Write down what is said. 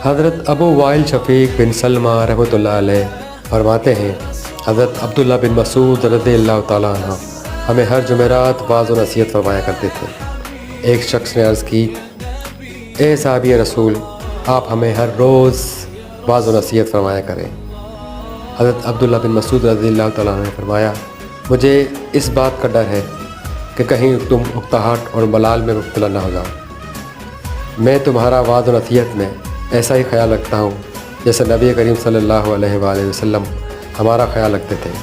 हज़रत अबू वाइल शफ़ीक बिन सलमा रहमतुल्लाह अलैह फरमाते हैं, हज़रत अब्दुल्ला बिन मसूद रज़ियल्लाहु ताला अन्हु हमें हर जुमेरात वाज़ व नसीहत फरमाया करते थे। एक शख्स ने अर्ज़ की, ए साहबी रसूल, आप हमें हर रोज़ वाज़ व नसीहत फरमाया करें। हज़रत अब्दुल्ला बिन मसूद रज़ियल्लाहु ताला अन्हु ने फरमाया, मुझे इस बात का डर है कि कहीं तुम उकताहट और मलाल में मुब्तला न हो जाओ। मैं तुम्हारा वाज़ व नसीहत में ऐसा ही ख्याल रखता हूँ जैसे नबी करीम सल्लल्लाहु अलैहि वसल्लम हमारा ख्याल रखते थे।